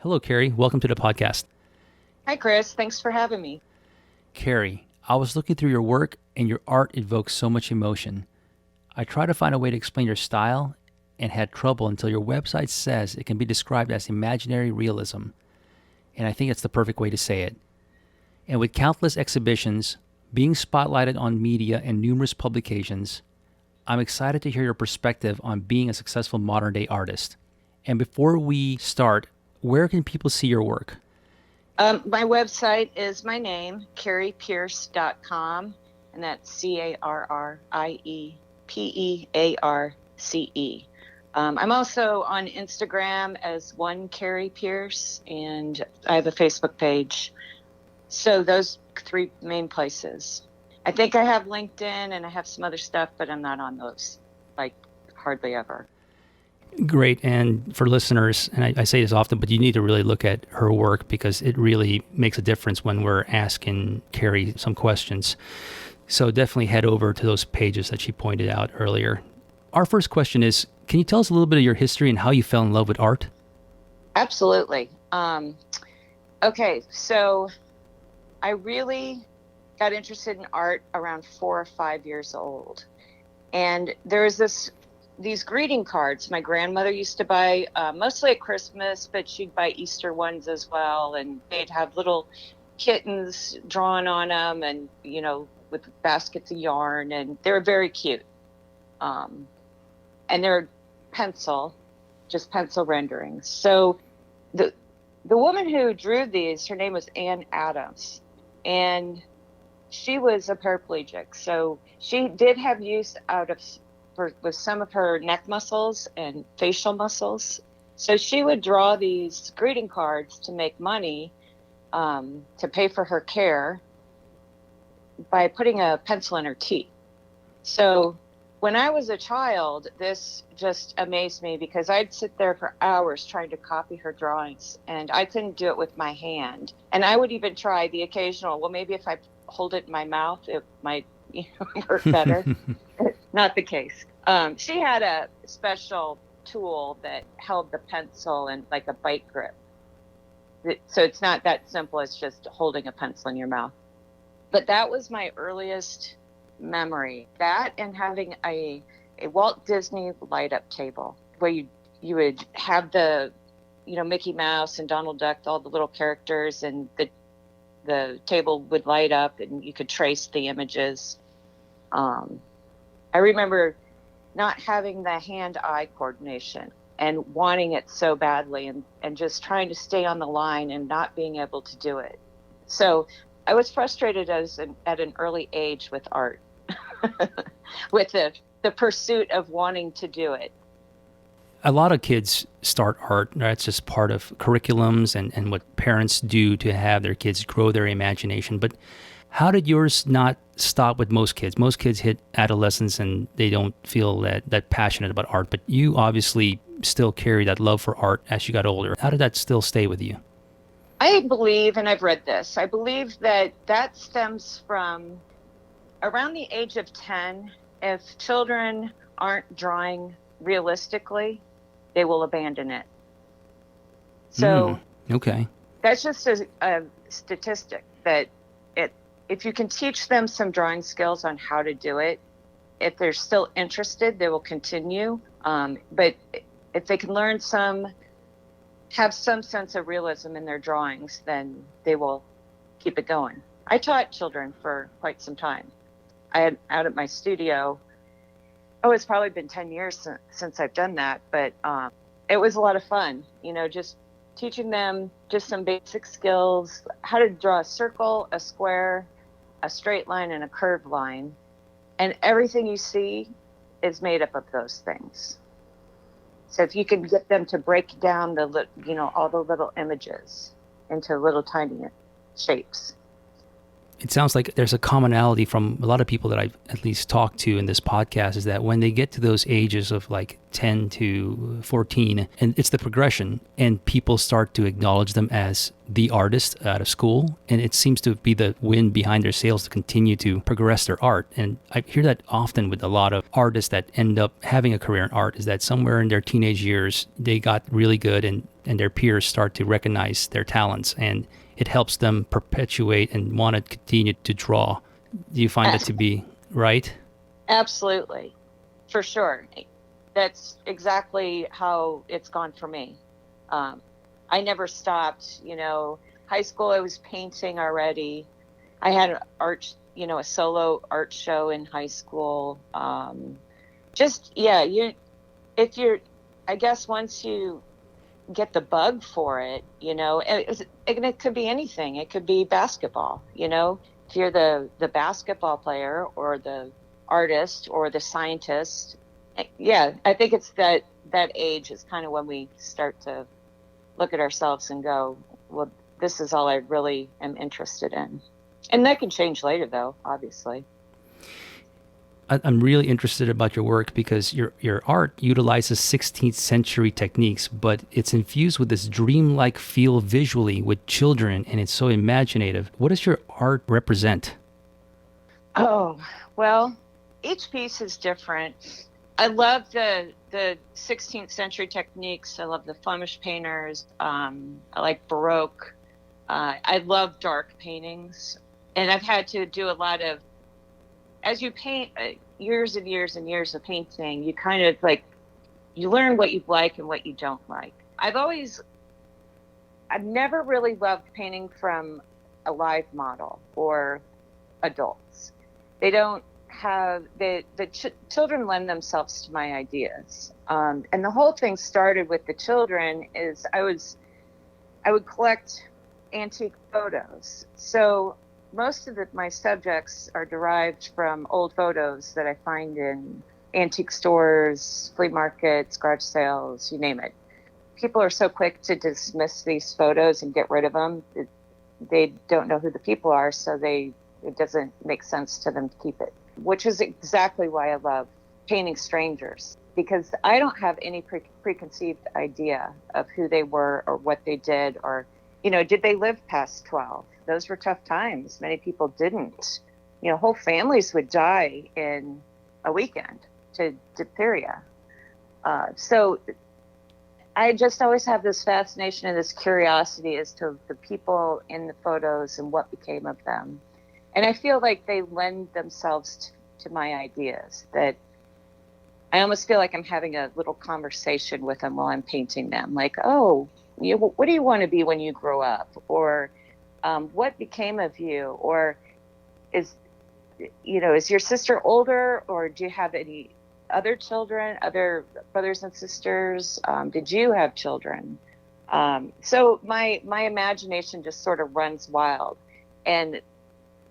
Hello, Carrie. Welcome to the podcast. Hi, Chris. Thanks for having me. Carrie, I was looking through your work and your art evokes so much emotion. I tried to find a way to explain your style and had trouble until your website says it can be described as imaginary realism. And I think it's the perfect way to say it. And with countless exhibitions, being spotlighted on media and numerous publications, I'm excited to hear your perspective on being a successful modern day artist. And before we start, where can people see your work? My website is my name, carriepearce.com, and that's CarriePearce. I'm also on Instagram as one Carrie Pearce, and I have a Facebook page. So those three main places. I think I have LinkedIn and I have some other stuff, but I'm not on those, like hardly ever. Great. And for listeners, and I say this often, but you need to really look at her work because it really makes a difference when we're asking Carrie some questions. So definitely head over to those pages that she pointed out earlier. Our first question is, can you tell us a little bit of your history and how you fell in love with art? Absolutely. Okay, so I really got interested in art around 4 or 5 years old. And there was these greeting cards my grandmother used to buy, mostly at Christmas, but she'd buy Easter ones as well. And they'd have little kittens drawn on them and, with baskets of yarn. And they were very cute. And they're just pencil renderings. So the woman who drew these, her name was Ann Adams. And she was a paraplegic. So she did have use with some of her neck muscles and facial muscles. So she would draw these greeting cards to make money to pay for her care by putting a pencil in her teeth. So when I was a child, this just amazed me because I'd sit there for hours trying to copy her drawings and I couldn't do it with my hand. And I would even try the occasional, well, maybe if I hold it in my mouth, it might work better. Not the case. She had a special tool that held the pencil in like a bite grip. So it's not that simple as just holding a pencil in your mouth. But that was my earliest memory. That and having a Walt Disney light up table where you would have the, Mickey Mouse and Donald Duck, all the little characters, and the table would light up and you could trace the images. I remember not having the hand-eye coordination and wanting it so badly and just trying to stay on the line and not being able to do it. So I was frustrated at an early age with art, with the pursuit of wanting to do it. A lot of kids start art. That's just part of curriculums and what parents do to have their kids grow their imagination. But how did yours not stop with most kids? Most kids hit adolescence and they don't feel that passionate about art. But you obviously still carry that love for art as you got older. How did that still stay with you? I believe, and I've read this, I believe that stems from around the age of 10. If children aren't drawing realistically, they will abandon it. So okay, that's just a statistic that if you can teach them some drawing skills on how to do it, if they're still interested, they will continue. But if they can have some sense of realism in their drawings, then they will keep it going. I taught children for quite some time. I had out at my studio. Oh, it's probably been 10 years since I've done that, but it was a lot of fun, just teaching them just some basic skills, how to draw a circle, a square, a straight line, and a curved line. And everything you see is made up of those things. So if you can get them to break down all the little images into little tiny shapes. It sounds like there's a commonality from a lot of people that I've at least talked to in this podcast is that when they get to those ages of like 10 to 14, and it's the progression, and people start to acknowledge them as the artist out of school, and it seems to be the wind behind their sails to continue to progress their art. And I hear that often with a lot of artists that end up having a career in art, is that somewhere in their teenage years, they got really good and and their peers start to recognize their talents, and it helps them perpetuate and want to continue to draw. Do you find that to be right? Absolutely, for sure. That's exactly how it's gone for me. Um, I never stopped. High school, I was painting already. I had a solo art show in high school. If you're, I guess once you get the bug for it, and it could be anything. It could be basketball, if you're the basketball player or the artist or the scientist. Yeah, I think it's that age is kind of when we start to look at ourselves and go, well, this is all I really am interested in. And that can change later, though, obviously. I'm really interested about your work because your art utilizes 16th century techniques, but it's infused with this dreamlike feel visually with children, and it's so imaginative. What does your art represent? Oh, well, each piece is different. I love the 16th century techniques. I love the Flemish painters. I like Baroque. I love dark paintings. And I've had to do a lot of, as you paint years and years and years of painting, you kind of you learn what you like and what you don't like. I've never really loved painting from a live model or adults. They don't have, children lend themselves to my ideas. And the whole thing started with the children is I would collect antique photos. So most of my subjects are derived from old photos that I find in antique stores, flea markets, garage sales, you name it. People are so quick to dismiss these photos and get rid of them. They don't know who the people are, so it doesn't make sense to them to keep it, which is exactly why I love painting strangers, because I don't have any preconceived idea of who they were or what they did, or, did they live past 12? Those were tough times. Many people didn't. Whole families would die in a weekend to diphtheria. So I just always have this fascination and this curiosity as to the people in the photos and what became of them. And I feel like they lend themselves to my ideas, that I almost feel like I'm having a little conversation with them while I'm painting them. Like, oh, what do you want to be when you grow up? Or what became of you? Or is your sister older, or do you have any other children, other brothers and sisters? Did you have children? So my imagination just sort of runs wild. And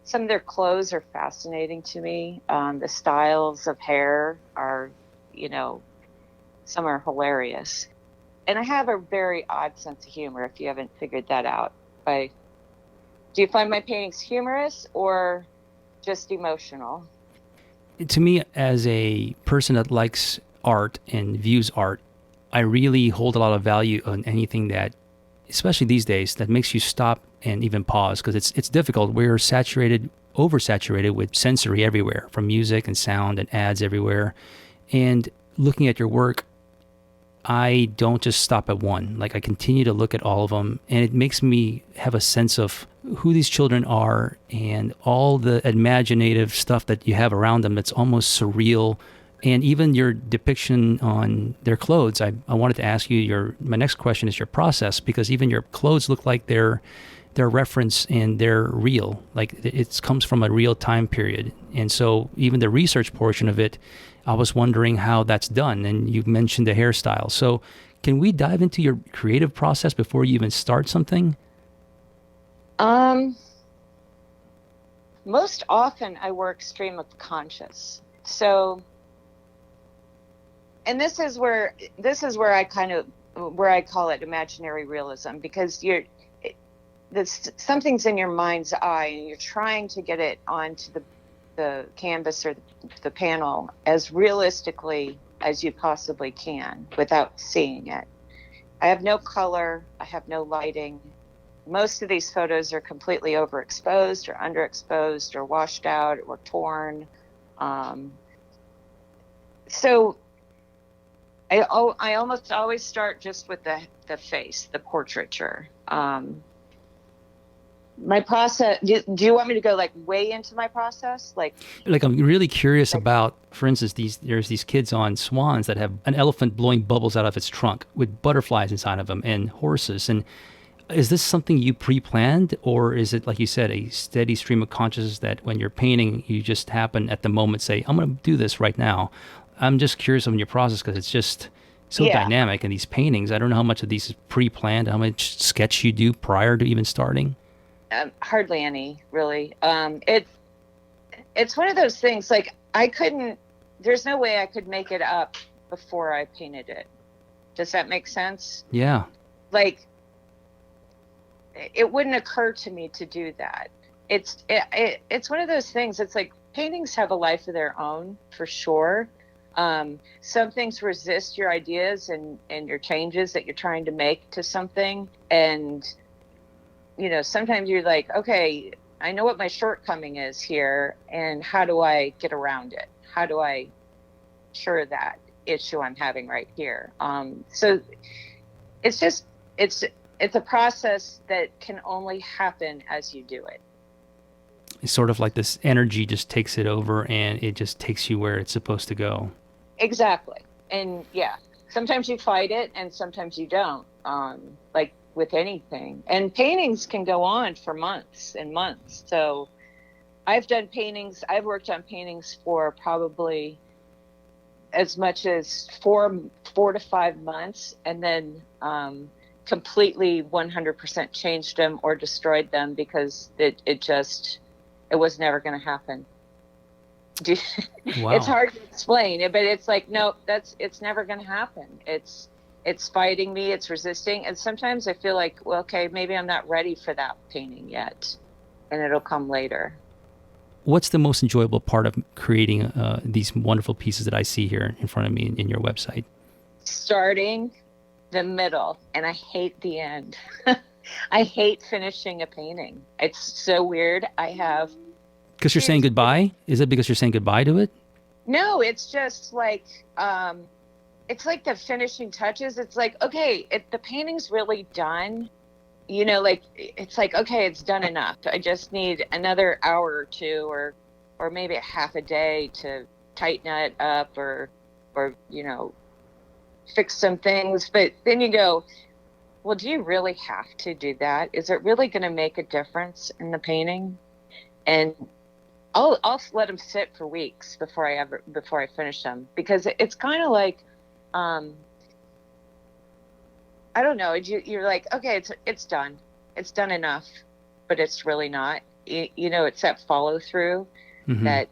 some of their clothes are fascinating to me. The styles of hair are, some are hilarious. And I have a very odd sense of humor, if you haven't figured that out. Do you find my paintings humorous or just emotional? To me, as a person that likes art and views art, I really hold a lot of value on anything that, especially these days, that makes you stop and even pause, because it's difficult. We're oversaturated with sensory everywhere, from music and sound and ads everywhere. And looking at your work, I don't just stop at one. Like, I continue to look at all of them, and it makes me have a sense of who these children are and all the imaginative stuff that you have around them that's almost surreal. And even your depiction on their clothes, I wanted to ask you, my next question is your process, because even your clothes look like they're reference and they're real. Like, it comes from a real time period. And so even the research portion of it, I was wondering how that's done. And you mentioned the hairstyle. So can we dive into your creative process before you even start something? Most often I work stream of conscious. So, and this is where I call it imaginary realism, because something's in your mind's eye and you're trying to get it onto the canvas or the panel as realistically as you possibly can without seeing it. I have no color. I have no lighting. Most of these photos are completely overexposed or underexposed or washed out or torn. So I almost always start just with the face, the portraiture. My process. Do you want me to go like way into my process? Like I'm really curious about, for instance, there's these kids on swans that have an elephant blowing bubbles out of its trunk with butterflies inside of them and horses. And is this something you pre-planned, or is it, like you said, a steady stream of consciousness that when you're painting, you just happen at the moment say, I'm going to do this right now? I'm just curious on your process because it's just so Yeah, dynamic in these paintings. I don't know how much of these is pre-planned, how much sketch you do prior to even starting. hardly any really. It's one of those things. Like I couldn't. There's no way I could make it up before I painted it. Does that make sense? Yeah. Like it wouldn't occur to me to do that. It's one of those things. It's like paintings have a life of their own for sure. Some things resist your ideas and your changes that you're trying to make to something. And, sometimes you're like, okay, I know what my shortcoming is here. And how do I get around it? How do I cure that issue I'm having right here? So it's just, it's a process that can only happen as you do it. It's sort of like this energy just takes it over and it just takes you where it's supposed to go. Exactly. And yeah, sometimes you fight it and sometimes you don't, like with anything. And paintings can go on for months and months. So I've worked on paintings for probably as much as 4 to 5 months, and then completely 100% changed them or destroyed them because it was never going to happen. It's Wow. hard to explain it, but it's like, no, it's never going to happen. It's fighting me, it's resisting. And sometimes I feel like, well, okay, maybe I'm not ready for that painting yet, and it'll come later. What's the most enjoyable part of creating these wonderful pieces that I see here in front of me in your website? Starting the middle, and I hate the end. I hate finishing a painting. It's so weird. I have Because you're saying goodbye? Is it because you're saying goodbye to it? No, it's just like it's like the finishing touches. It's like, okay, the painting's really done. Like it's like, okay, it's done enough. I just need another hour or two, or maybe a half a day to tighten it up, or fix some things. But then you go, well, do you really have to do that? Is it really going to make a difference in the painting? And I'll let them sit for weeks before I finish them, because it's kind of like, I don't know. You're like, okay, it's done. It's done enough, but it's really not. It's that follow through, Mm-hmm. that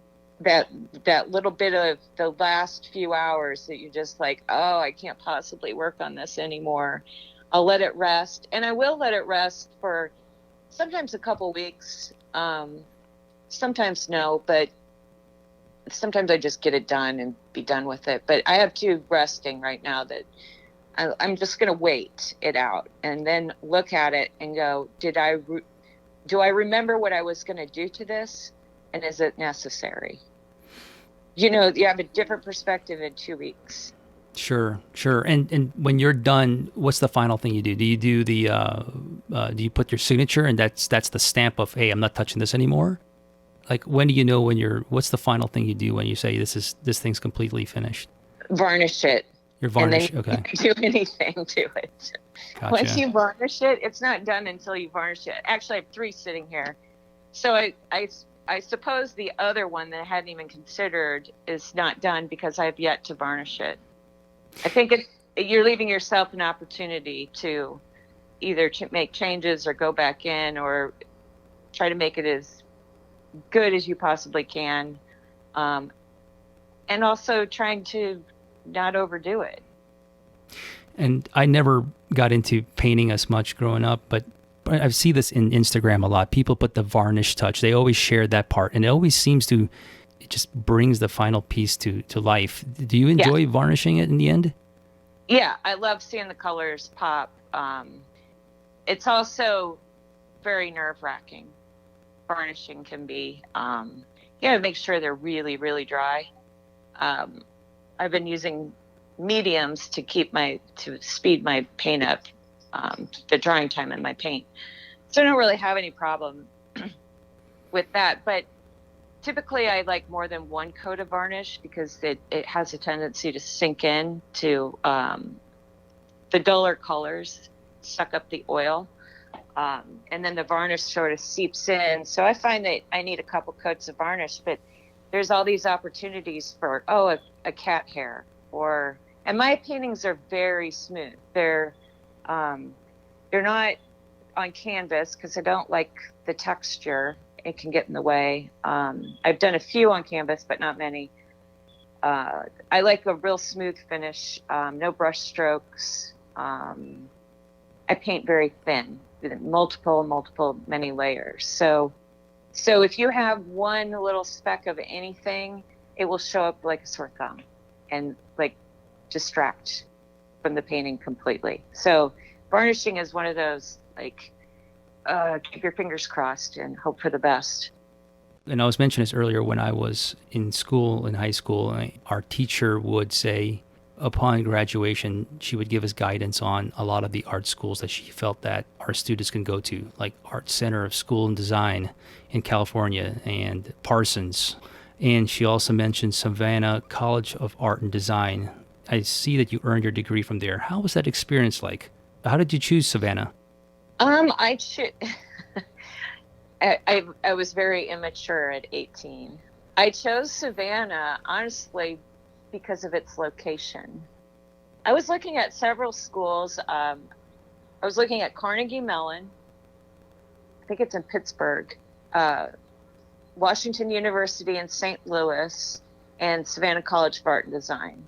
that little bit of the last few hours that you're just like, oh, I can't possibly work on this anymore. I'll let it rest, and I will let it rest for sometimes a couple weeks. Sometimes no, but sometimes I just get it done and be done with it. But I have two resting right now that I'm just going to wait it out and then look at it and go, do I remember what I was going to do to this? And is it necessary? You have a different perspective in 2 weeks. Sure, sure. And when you're done, what's the final thing you do? Do you do do you put your signature and that's the stamp of, hey, I'm not touching this anymore? Like when do you know what's the final thing you do when you say this thing's completely finished? Varnish it. You're And then varnish. you Okay. can't do anything to it. Once Gotcha. you varnish it, it's not done until you varnish it. Actually, I have three sitting here. So I suppose the other one that I hadn't even considered is not done because I have yet to varnish it. I think you're leaving yourself an opportunity to either make changes or go back in or try to make it as good as you possibly can. And also trying to not overdo it. And I never got into painting as much growing up, but I see this in Instagram a lot. People put the varnish touch. They always share that part, and it always seems to, it just brings the final piece to life. Do you Yeah. enjoy varnishing it in the end? Yeah, I love seeing the colors pop. It's also very nerve-wracking. Varnishing can be, you gotta make sure they're really, really dry. I've been using mediums to speed my paint up, the drying time in my paint. So I don't really have any problem with that. But typically I like more than one coat of varnish because it has a tendency to sink in to the duller colors, suck up the oil. And then the varnish sort of seeps in. So I find that I need a couple coats of varnish, but there's all these opportunities for, a cat hair and my paintings are very smooth. They're not on canvas because I don't like the texture. It can get in the way. I've done a few on canvas, but not many. I like a real smooth finish, no brush strokes. I paint very thin, with many layers. So if you have one little speck of anything, it will show up like a sore thumb and like distract from the painting completely. So varnishing is one of those, like, keep your fingers crossed and hope for the best. And I was mentioning this earlier when I was in high school, our teacher would say upon graduation, she would give us guidance on a lot of the art schools that she felt that our students can go to, like Art Center of School and Design in California and Parsons. And she also mentioned Savannah College of Art and Design. I see that you earned your degree from there. How was that experience like? How did you choose Savannah? I was very immature at 18. I chose Savannah, honestly, because of its location. I was looking at several schools. I was looking at Carnegie Mellon. I think it's in Pittsburgh. Washington University in St. Louis, and Savannah College of Art and Design.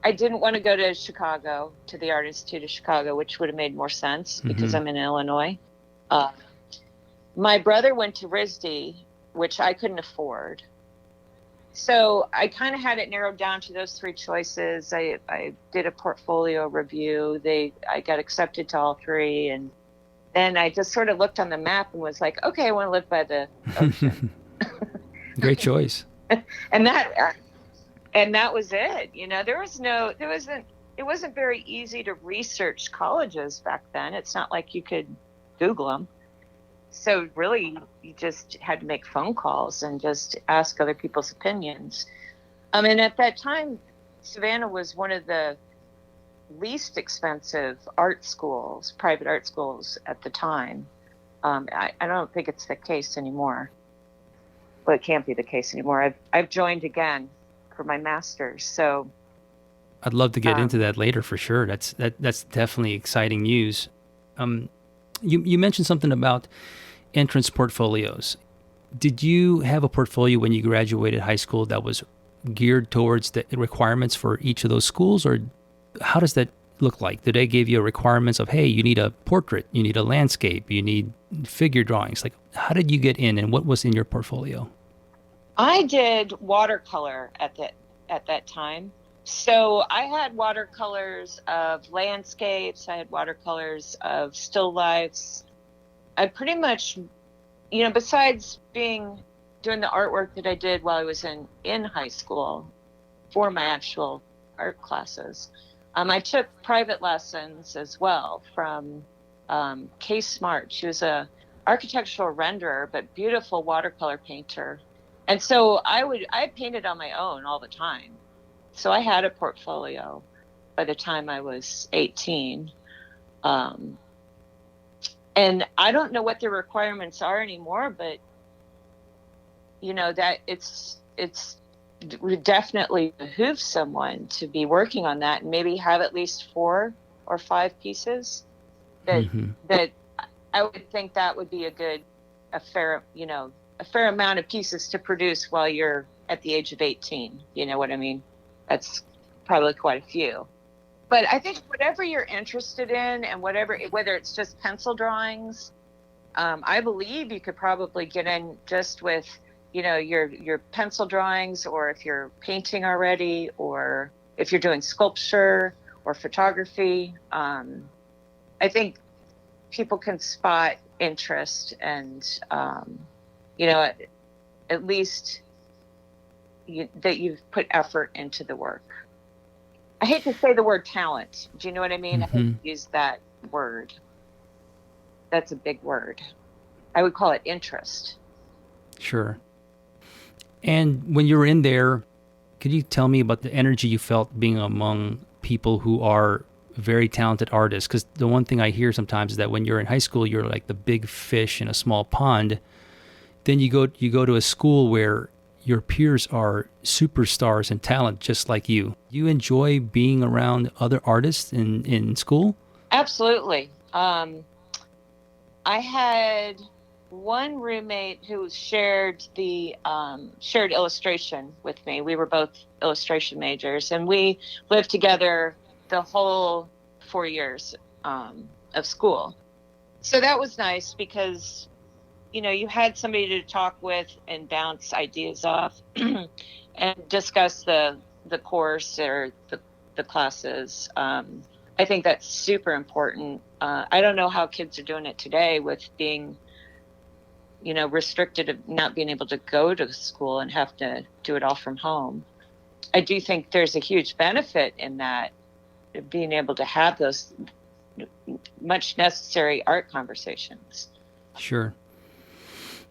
I didn't want to go to Chicago, to the Art Institute of Chicago, which would have made more sense because I'm in Illinois. My brother went to RISD, which I couldn't afford. So I kind of had it narrowed down to those three choices. I did a portfolio review. I got accepted to all three. And then I just sort of looked on the map and was like, okay, I want to live by the ocean. Great choice. And that was it. It wasn't very easy to research colleges back then. It's not like you could Google them. So really, you just had to make phone calls and just ask other people's opinions. And at that time, Savannah was one of the least expensive art schools, private art schools at the time. I don't think it's the case anymore. Well, it can't be the case anymore. I've joined again for my master's. So I'd love to get into that later for sure. That's definitely exciting news. You mentioned something about entrance portfolios. Did you have a portfolio when you graduated high school that was geared towards the requirements for each of those schools, or how does that look like? Did they give you requirements of, hey, you need a portrait, you need a landscape, you need figure drawings? Like, how did you get in, and what was in your portfolio? I did watercolor at that time. So I had watercolors of landscapes. I had watercolors of still lifes. I pretty much, besides doing the artwork that I did while I was in high school for my actual art classes, I took private lessons as well from Kay Smart. She was a architectural renderer, but beautiful watercolor painter. And so I painted on my own all the time. So I had a portfolio by the time I was 18. And I don't know what the requirements are anymore, but that it would definitely behoove someone to be working on that and maybe have at least 4 or 5 pieces that I would think that would be a fair amount of pieces to produce while you're at the age of 18. You know what I mean? That's probably quite a few. But I think whatever you're interested in and whether it's just pencil drawings, I believe you could probably get in just with, your pencil drawings, or if you're painting already, or if you're doing sculpture or photography. I think people can spot interest and, at least, that you've put effort into the work. I hate to say the word talent. Do you know what I mean? I hate to use that word. That's a big word. I would call it interest. Sure. And when you were in there, could you tell me about the energy you felt being among people who are very talented artists? Because the one thing I hear sometimes is that when you're in high school, you're like the big fish in a small pond. Then you go to a school where your peers are superstars in talent, just like you. Do you enjoy being around other artists in school? Absolutely. I had one roommate who shared shared illustration with me. We were both illustration majors, and we lived together the whole 4 years of school. So that was nice because, you had somebody to talk with and bounce ideas off and discuss the course or the classes. I think that's super important. I don't know how kids are doing it today with being, restricted of not being able to go to school and have to do it all from home. I do think there's a huge benefit in that, being able to have those much necessary art conversations. Sure.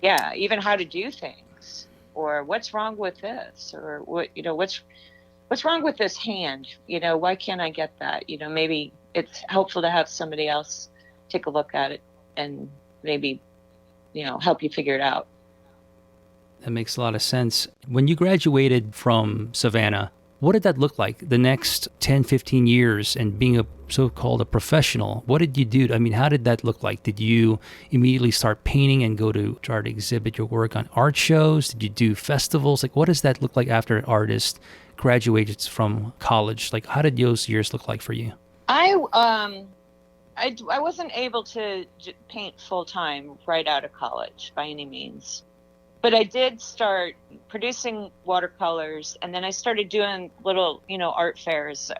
Yeah, even how to do things, or what's wrong with this, or what's wrong with this hand? Why can't I get that? Maybe it's helpful to have somebody else take a look at it and maybe, help you figure it out. That makes a lot of sense. When you graduated from Savannah, what did that look like the next 10, 15 years and being a so-called a professional? What did you do? I mean, how did that look like? Did you immediately start painting and go to try to exhibit your work on art shows? Did you do festivals? Like, what does that look like after an artist graduates from college? Like, how did those years look like for you? I wasn't able to paint full time right out of college by any means. But I did start producing watercolors, and then I started doing little, art fairs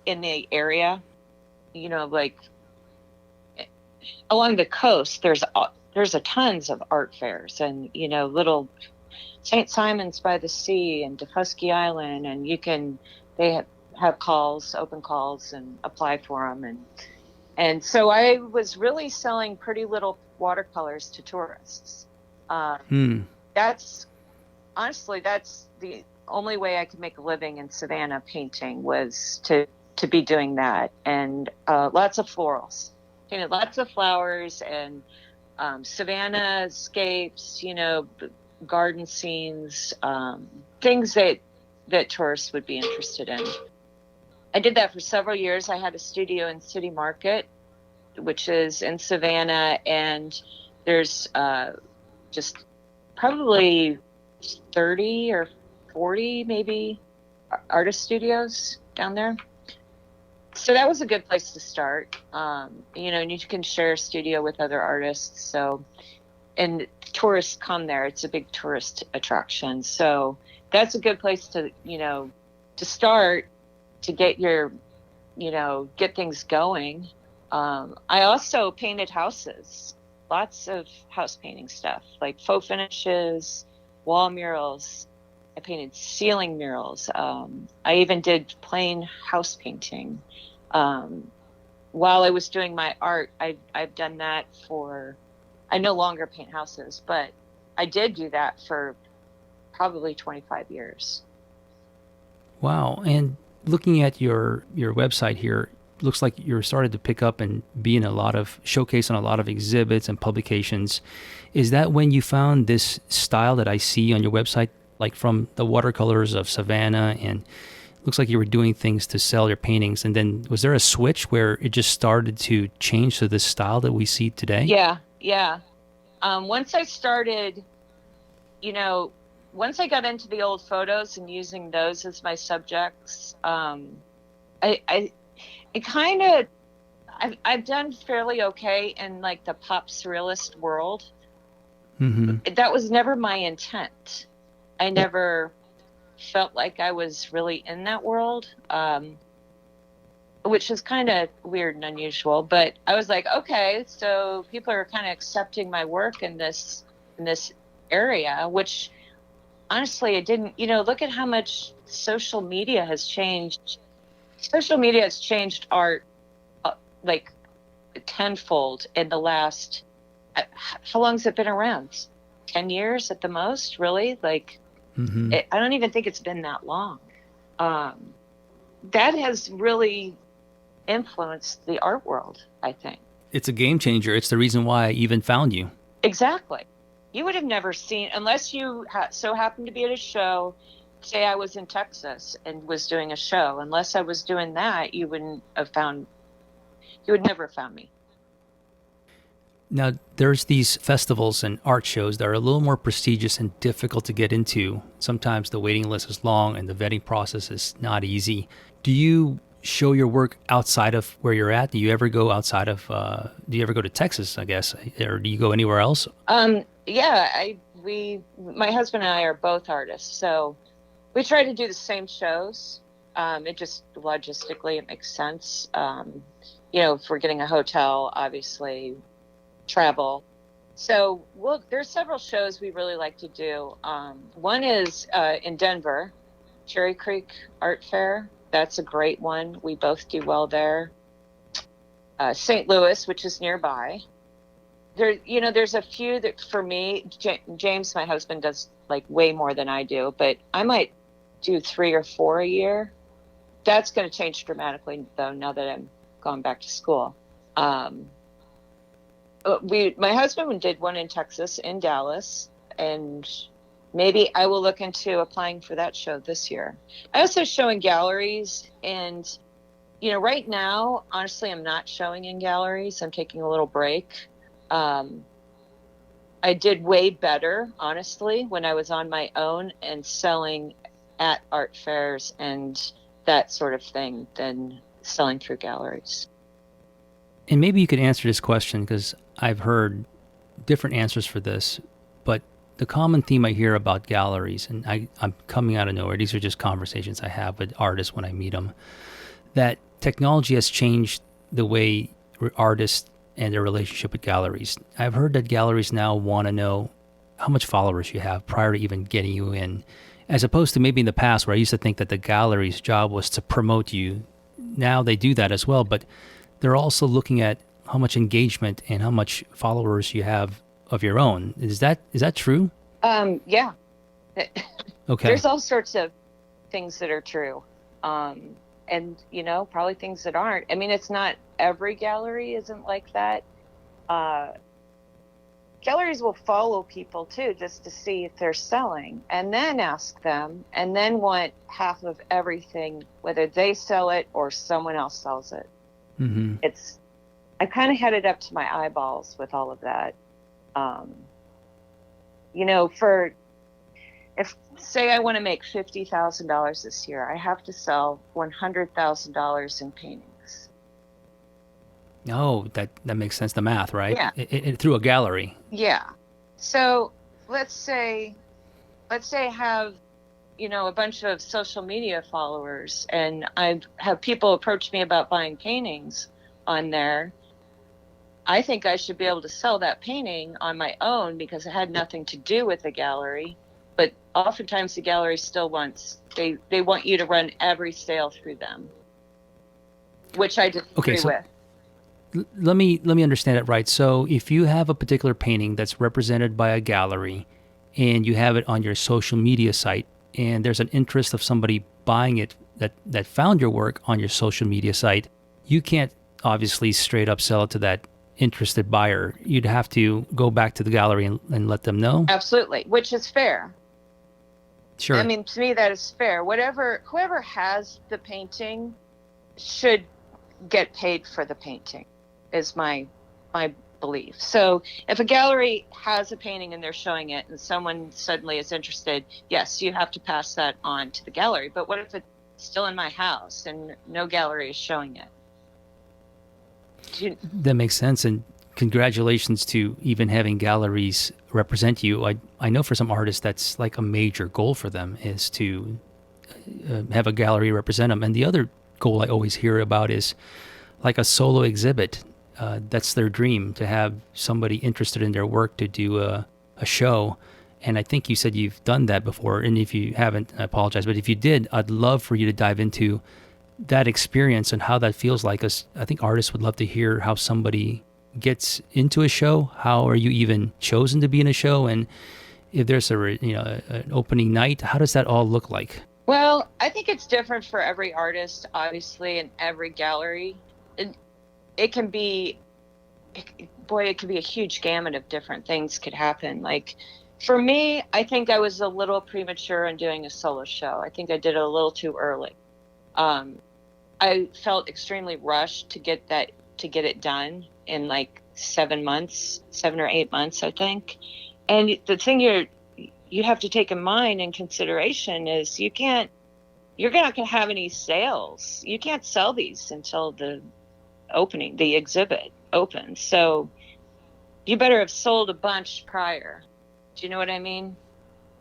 in the area. Like along the coast, there's a tons of art fairs, and little St. Simon's by the Sea and Defusky Island, and they have open calls, and apply for them, and so I was really selling pretty little watercolors to tourists. That's the only way I could make a living in Savannah painting, was to be doing that. And lots of florals, painted lots of flowers and Savannah escapes, garden scenes, things that tourists would be interested in. I did that for several years. I had a studio in City Market, which is in Savannah, and there's just probably 30 or 40 maybe artist studios down there. So that was a good place to start. And you can share a studio with other artists. So, and tourists come there. It's a big tourist attraction. So that's a good place to start, to get get things going. I also painted houses. Lots of house painting stuff, like faux finishes, wall murals. I painted ceiling murals. I even did plain house painting. While I was doing my art, I've done that I no longer paint houses, but I did do that for probably 25 years. Wow. And looking at your website here, looks like you're started to pick up and be in showcase on a lot of exhibits and publications. Is that when you found this style that I see on your website, like from the watercolors of Savannah, and looks like you were doing things to sell your paintings, and then was there a switch where it just started to change to this style that we see today? Yeah. Once I started, once I got into the old photos and using those as my subjects, I've done fairly okay in like the pop surrealist world. Mm-hmm. That was never my intent. I never felt like I was really in that world, which is kind of weird and unusual. But I was like, okay, so people are kind of accepting my work in this area, which honestly, it didn't, look at how much social media has changed. Social media has changed art like tenfold in the last, how long has it been around? 10 years at the most, really? Like, Hmm. I don't even think it's been that long. Um, that has really influenced the art world, I think. It's a game changer. It's the reason why I even found you. Exactly. You would have never seen, unless you so happened to be at a show. Say I was in Texas and was doing a show. Unless I was doing that, you would never have found me. Now, there's these festivals and art shows that are a little more prestigious and difficult to get into. Sometimes the waiting list is long and the vetting process is not easy. Do you show your work outside of where you're at? Do you ever go outside of, do you ever go to Texas, I guess? Or do you go anywhere else? Yeah, my husband and I are both artists, so we try to do the same shows. It just logistically, it makes sense. If we're getting a hotel, obviously travel. So there's several shows we really like to do. One is in Denver, Cherry Creek Art Fair. That's a great one. We both do well there. St. Louis, which is nearby. There's a few that for me, James, my husband, does like way more than I do, but I might do 3 or 4 a year. That's going to change dramatically though, now that I'm gone back to school. My husband did one in Texas, in Dallas, and maybe I will look into applying for that show this year. I also show in galleries, and right now, honestly, I'm not showing in galleries. I'm taking a little break. I did way better, honestly, when I was on my own and selling at art fairs and that sort of thing than selling through galleries. And maybe you could answer this question because I've heard different answers for this, but the common theme I hear about galleries, and I'm coming out of nowhere, these are just conversations I have with artists when I meet them, that technology has changed the way artists and their relationship with galleries. I've heard that galleries now want to know how much followers you have prior to even getting you in, as opposed to maybe in the past where I used to think that the gallery's job was to promote you. Now they do that as well, but they're also looking at how much engagement and how much followers you have of your own. Is that true? Yeah. Okay. There's all sorts of things that are true. And probably things that aren't. I mean, it's not every gallery isn't like that. Galleries will follow people too, just to see if they're selling, and then ask them, and then want half of everything, whether they sell it or someone else sells it. Mm-hmm. I kind of had it up to my eyeballs with all of that. If say I want to make $50,000 this year, I have to sell $100,000 in paintings. Oh, that makes sense. The math, right? Yeah. Through a gallery. Yeah. So let's say I have, a bunch of social media followers, and I have people approach me about buying paintings on there. I think I should be able to sell that painting on my own because it had nothing to do with the gallery. But oftentimes the gallery still they want you to run every sale through them, which I disagree with. Let me understand it right. So if you have a particular painting that's represented by a gallery and you have it on your social media site and there's an interest of somebody buying it that found your work on your social media site, you can't obviously straight up sell it to that interested buyer. You'd have to go back to the gallery and let them know. Absolutely, which is fair. Sure. I mean, to me, that is fair. Whoever has the painting should get paid for the painting, is my belief. So if a gallery has a painting and they're showing it and someone suddenly is interested, yes, you have to pass that on to the gallery. But what if it's still in my house and no gallery is showing it? That makes sense. And congratulations to even having galleries represent you. I know for some artists that's like a major goal for them is to have a gallery represent them. And the other goal I always hear about is like a solo exhibit. That's their dream, to have somebody interested in their work to do a show. And I think you said you've done that before. And if you haven't, I apologize. But if you did, I'd love for you to dive into that experience and how that feels like. Us, I think artists would love to hear how somebody gets into a show. How are you even chosen to be in a show? And if there's an opening night, how does that all look like? Well, I think it's different for every artist, obviously, and every gallery. It can be, it could be a huge gamut of different things could happen. Like for me, I think I was a little premature in doing a solo show. I think I did it a little too early. I felt extremely rushed to get it done in like 7 months, 7 or 8 months, I think. And the thing you have to take in mind and consideration is you're not going to have any sales. You can't sell these until the exhibit opens. So you better have sold a bunch prior. Do you know what I mean?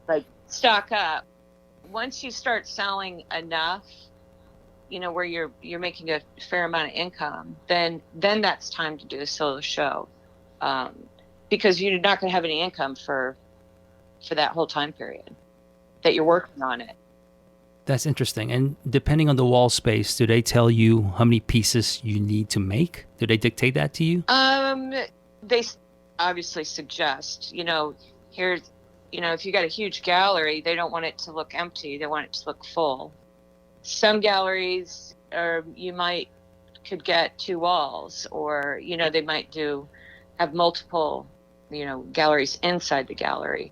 Like stock up. Once you start selling enough, where you're making a fair amount of income, then that's time to do a solo show. Because you're not going to have any income for that whole time period that you're working on it. That's interesting. And depending on the wall space, do they tell you how many pieces you need to make? Do they dictate that to you? They obviously suggest, here's, if you got a huge gallery, they don't want it to look empty. They want it to look full. Some galleries, could get 2 walls, or, they might have multiple, galleries inside the gallery.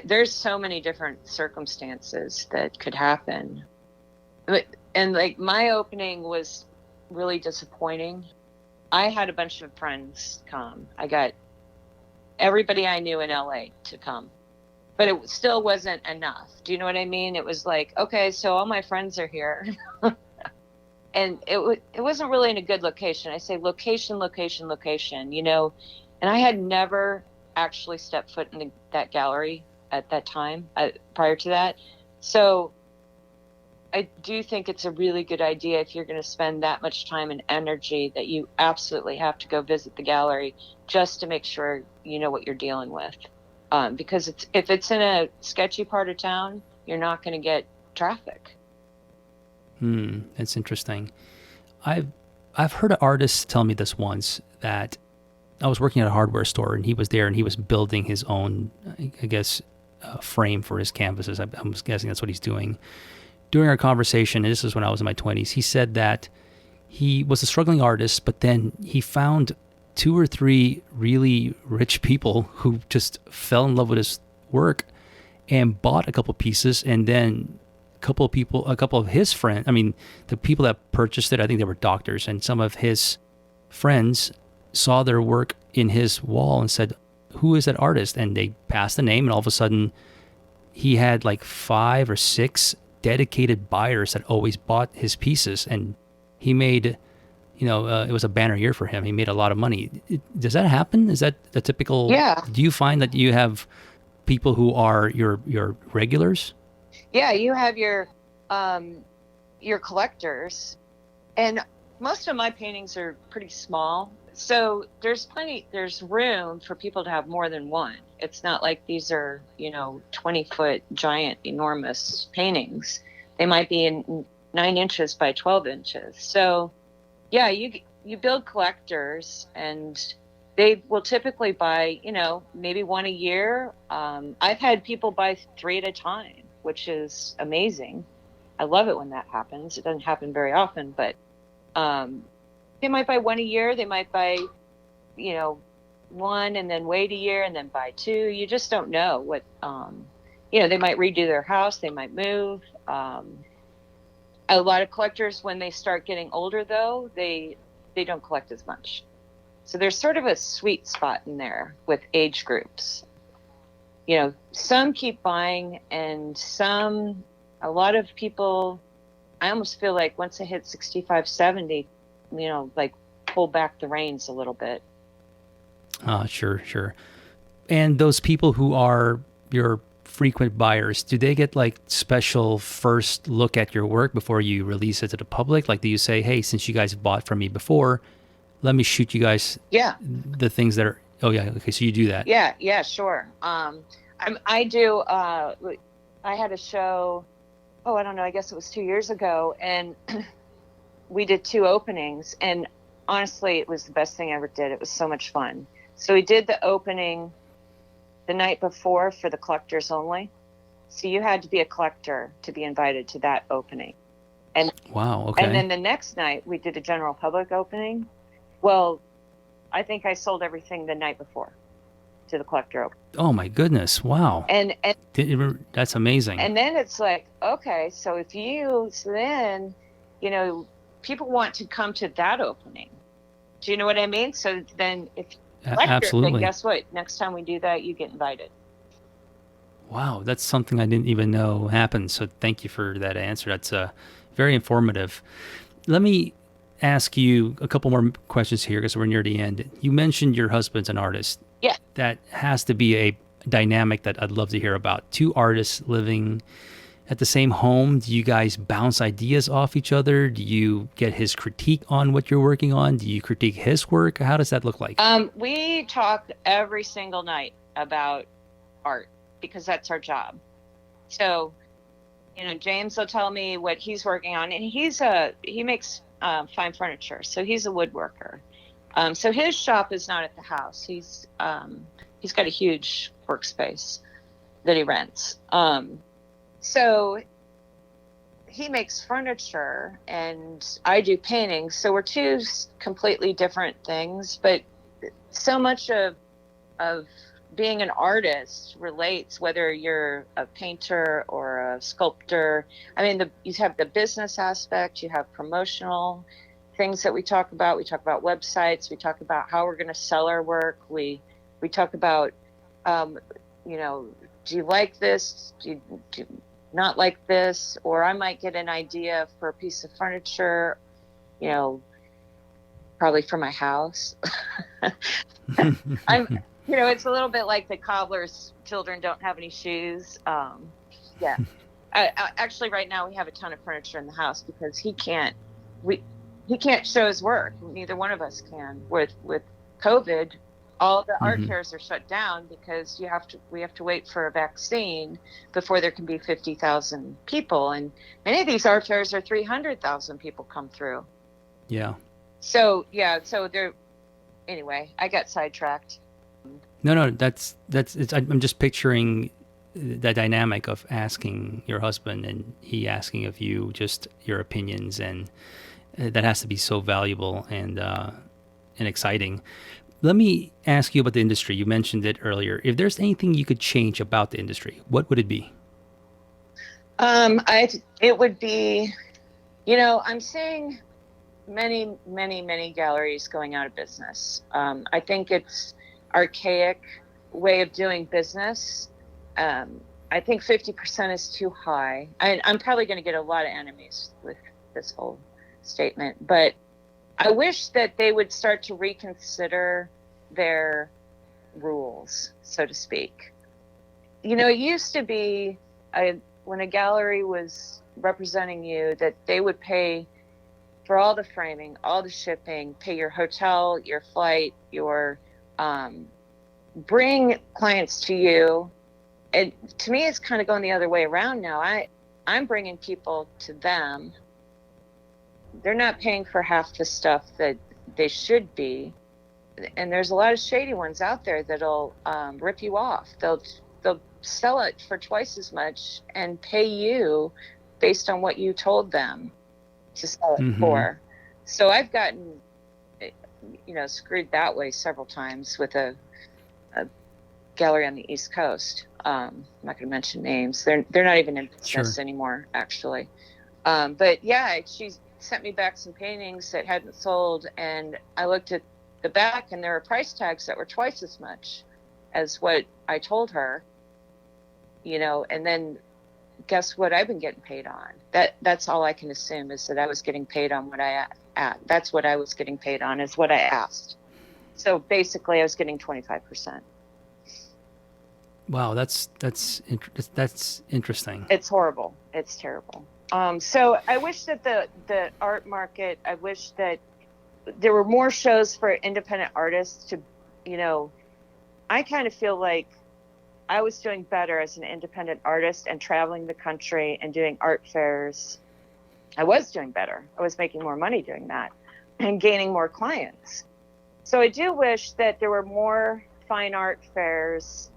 There's so many different circumstances that could happen. And like my opening was really disappointing. I had a bunch of friends come. I got everybody I knew in LA to come, but it still wasn't enough. Do you know what I mean? It was like, okay, so all my friends are here. And it wasn't really in a good location. I say location, and I had never actually stepped foot in that gallery at that time, prior to that. So I do think it's a really good idea, if you're going to spend that much time and energy, that you absolutely have to go visit the gallery just to make sure you know what you're dealing with. Because if it's in a sketchy part of town, you're not going to get traffic. That's interesting. I've heard an artist tell me this once, that I was working at a hardware store and he was there and he was building his own, I guess, frame for his canvases. I'm guessing that's what he's doing. During our conversation, and this is when I was in my 20s, he said that he was a struggling artist, but then he found 2 or 3 really rich people who just fell in love with his work and bought a couple pieces, and then a couple of his friends, the people that purchased it, I think they were doctors, and some of his friends saw their work in his wall and said, who is that artist? And they passed the name, and all of a sudden he had like 5 or 6 dedicated buyers that always bought his pieces, and he made, it was a banner year for him. He made a lot of money. Does that happen? Is that a typical? Yeah. Do you find that you have people who are your regulars? Yeah, you have your collectors, and most of my paintings are pretty small. So there's room for people to have more than one. It's not like these are, 20-foot giant, enormous paintings. They might be in 9 inches by 12 inches. So yeah, you build collectors, and they will typically buy, maybe one a year. I've had people buy 3 at a time, which is amazing. I love it when that happens. It doesn't happen very often, but they might buy 1 a year. They might buy, 1 and then wait a year and then buy 2. You just don't know what, they might redo their house. They might move. A lot of collectors, when they start getting older, though, they don't collect as much. So there's sort of a sweet spot in there with age groups. Some keep buying, and a lot of people, I almost feel like once they hit 65, 70, like pull back the reins a little bit. Sure. And those people who are your frequent buyers, do they get like special first look at your work before you release it to the public? Like, do you say, hey, since you guys bought from me before, let me shoot you guys the things that are, oh yeah, okay, so you do that. Yeah, sure. I do. I had a show. Oh, I don't know. I guess it was 2 years ago, and we did 2 openings. And honestly, it was the best thing I ever did. It was so much fun. So we did the opening the night before for the collectors only. So you had to be a collector to be invited to that opening. And Wow. Okay. and then the next night we did a general public opening. Well, I think I sold everything the night before to the collector opening. Oh my goodness. Wow. And That's amazing. and then it's like, okay, so then, people want to come to that opening. Do you know what I mean? So then if collector, Absolutely. then guess what? Next time we do that, you get invited. Wow, that's something I didn't even know happened. So thank you for that answer. That's very informative. Let me ask you a couple more questions here because we're near the end. You mentioned your husband's an artist. Yeah. That has to be a dynamic that I'd love to hear about. 2 artists living at the same home. Do you guys bounce ideas off each other? Do you get his critique on what you're working on? Do you critique his work? How does that look like? We talk every single night about art because that's our job. So, James will tell me what he's working on, and he makes fine furniture, so he's a woodworker. So his shop is not at the house. He's got a huge workspace that he rents. So he makes furniture and I do paintings. So we're 2 completely different things, but so much of being an artist relates, whether you're a painter or a sculptor. I mean, you have the business aspect, you have promotional things that we talk about. We talk about websites. We talk about how we're going to sell our work. We talk about, do you like this? Do you not like this? Or I might get an idea for a piece of furniture, probably for my house. It's a little bit like the cobbler's children don't have any shoes. Yeah. Actually, right now we have a ton of furniture in the house because he can't show his work. Neither one of us can. With COVID, all the art fairs are shut down because we have to wait for a vaccine before there can be 50,000 people. And many of these art fairs are 300,000 people come through. Yeah. So anyway, I got sidetracked. No, that's I'm just picturing the dynamic of asking your husband and he asking of you just your opinions, and that has to be so valuable and exciting. Let me ask you about the industry. You mentioned it earlier. If there's anything you could change about the industry, what would it be? It would be, I'm seeing many, many, many galleries going out of business. I think it's archaic way of doing business. I think 50% is too high. I'm probably going to get a lot of enemies with this whole statement, but I wish that they would start to reconsider their rules, so to speak. It used to be when a gallery was representing you that they would pay for all the framing, all the shipping, pay your hotel, your flight, bring clients to you. And to me, it's kind of going the other way around now. I'm bringing people to them. They're not paying for half the stuff that they should be. And there's a lot of shady ones out there that'll rip you off. They'll sell it for twice as much and pay you based on what you told them to sell it for. So I've gotten, screwed that way several times with a gallery on the East Coast. I'm not going to mention names. They're not even in business anymore, actually. But yeah, she sent me back some paintings that hadn't sold, and I looked at the back, and there were price tags that were twice as much as what I told her. And then guess what I've been getting paid on? That's all I can assume is that I was getting paid on what that's what I was getting paid on is what I asked. So basically I was getting 25%. Wow, that's interesting. It's horrible. It's terrible. So I wish that the art market, I wish that there were more shows for independent artists to, I kind of feel like I was doing better as an independent artist and traveling the country and doing art fairs. I was doing better. I was making more money doing that and gaining more clients. So I do wish that there were more fine art fairs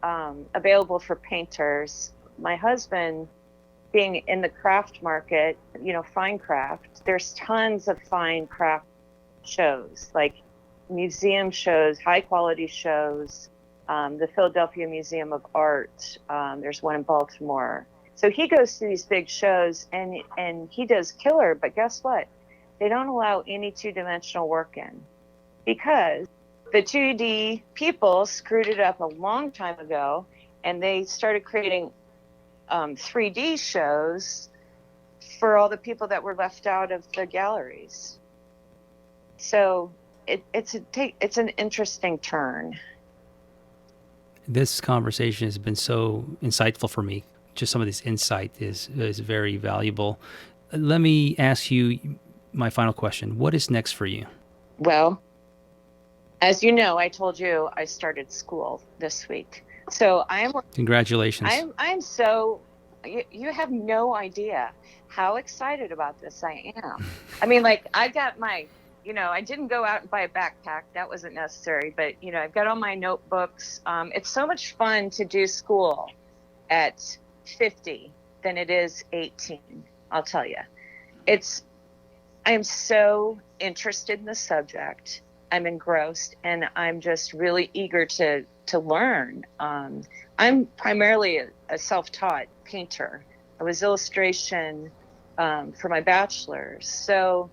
available for painters. My husband, being in the craft market, fine craft, there's tons of fine craft shows, like museum shows, high quality shows, the Philadelphia Museum of Art. There's one in Baltimore. So he goes to these big shows and he does killer, but guess what? They don't allow any two-dimensional work in because the 2D people screwed it up a long time ago and they started creating 3D shows for all the people that were left out of the galleries. So it's an interesting turn. This conversation has been so insightful for me. Just some of this insight is very valuable. Let me ask you my final question. What is next for you? Well, as you know, I told you I started school this week. So Congratulations. I'm so, you have no idea how excited about this I am. I mean, like, I got my, I didn't go out and buy a backpack. That wasn't necessary. But, I've got all my notebooks. It's so much fun to do school at 50 than it is 18. I'll tell you. I am so interested in the subject. I'm engrossed and I'm just really eager to learn. I'm primarily a self-taught painter. I was illustration for my bachelor's. So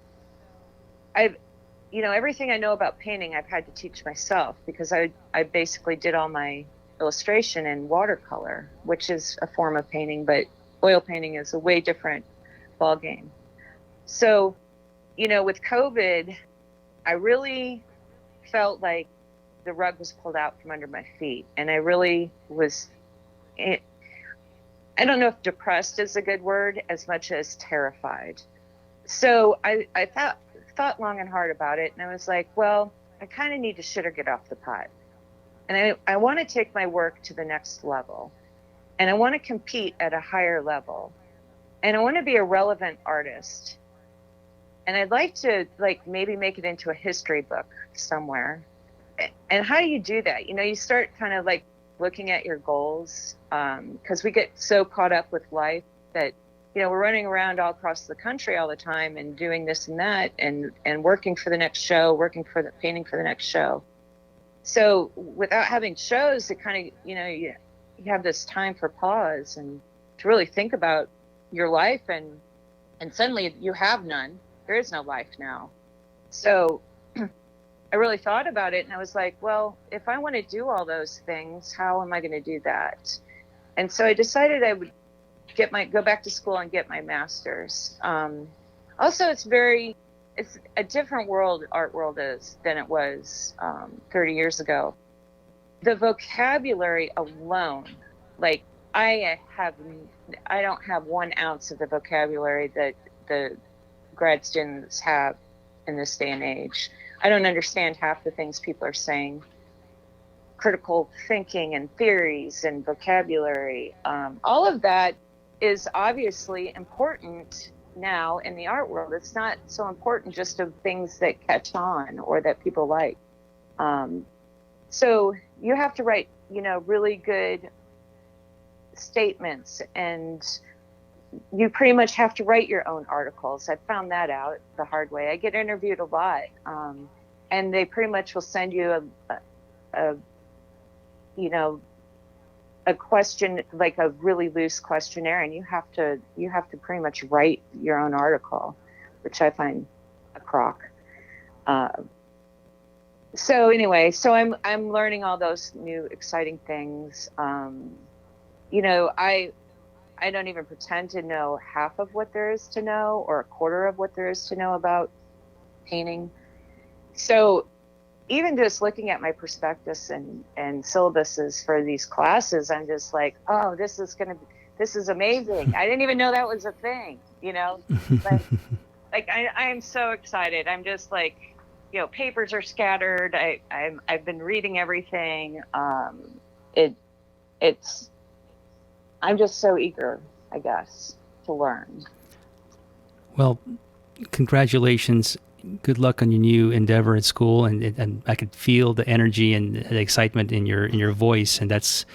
everything I know about painting, I've had to teach myself because I basically did all my illustration in watercolor, which is a form of painting, but oil painting is a way different ballgame. So, with COVID, I really felt like the rug was pulled out from under my feet. And I really was, I don't know if depressed is a good word as much as terrified. So I thought long and hard about it. And I was like, well, I kind of need to shit or get off the pot. And I want to take my work to the next level. And I want to compete at a higher level. And I want to be a relevant artist. And I'd like to maybe make it into a history book somewhere. And how do you do that? You start kind of looking at your goals because we get so caught up with life that, we're running around all across the country all the time and doing this and that and working for the next show, painting for the next show. So without having shows, it kind of, you have this time for pause and to really think about your life and suddenly you have none. There is no life now. So I really thought about it and I was like, well, if I want to do all those things, how am I going to do that? And so I decided I would go back to school and get my master's. Also, it's a different world, art world is than it was 30 years ago. The vocabulary alone, I don't have 1 ounce of the vocabulary that the grad students have in this day and age. I don't understand half the things people are saying. Critical thinking and theories and vocabulary, all of that is obviously important now in the art world. It's not so important just of things that catch on or that people like. So you have to write, really good statements and you pretty much have to write your own articles. I found that out the hard way. I get interviewed a lot, and they pretty much will send you a question, like a really loose questionnaire, and you have to pretty much write your own article, which I find a crock. So anyway, I'm learning all those new exciting things. I don't even pretend to know half of what there is to know or a quarter of what there is to know about painting. So even just looking at my prospectus and syllabuses for these classes, I'm just like, oh, this is amazing. I didn't even know that was a thing, I'm so excited. I'm just papers are scattered. I've been reading everything. It's I'm just so eager, I guess, to learn. Well, congratulations. Good luck on your new endeavor at school, and I could feel the energy and the excitement in your voice, and it's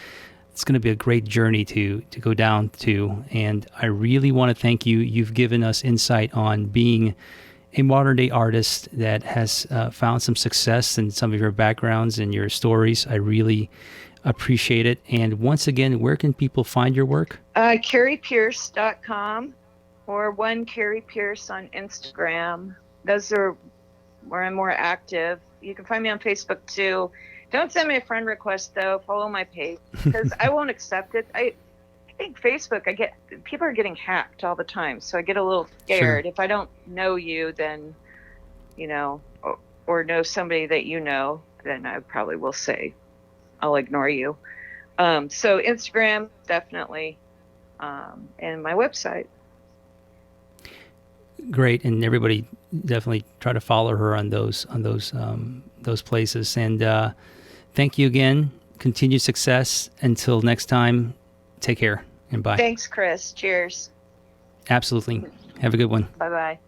going to be a great journey to go down to. And I really want to thank you. You've given us insight on being a modern day artist that has found some success in some of your backgrounds and your stories. I really appreciate it. And once again, where can people find your work? CarriePearce.com or one Carrie Pearce on Instagram. Those are where I'm more active. You can find me on Facebook too. Don't send me a friend request though. Follow my page because I won't accept it. I think Facebook, people are getting hacked all the time, so I get a little scared. Sure. If I don't know you, then or know somebody that you know, then I probably will say I'll ignore you. So Instagram definitely, and my website. Great, and everybody definitely try to follow her on those places. And thank you again. Continued success. Until next time, take care and bye. Thanks, Chris. Cheers. Absolutely. Have a good one. Bye-bye.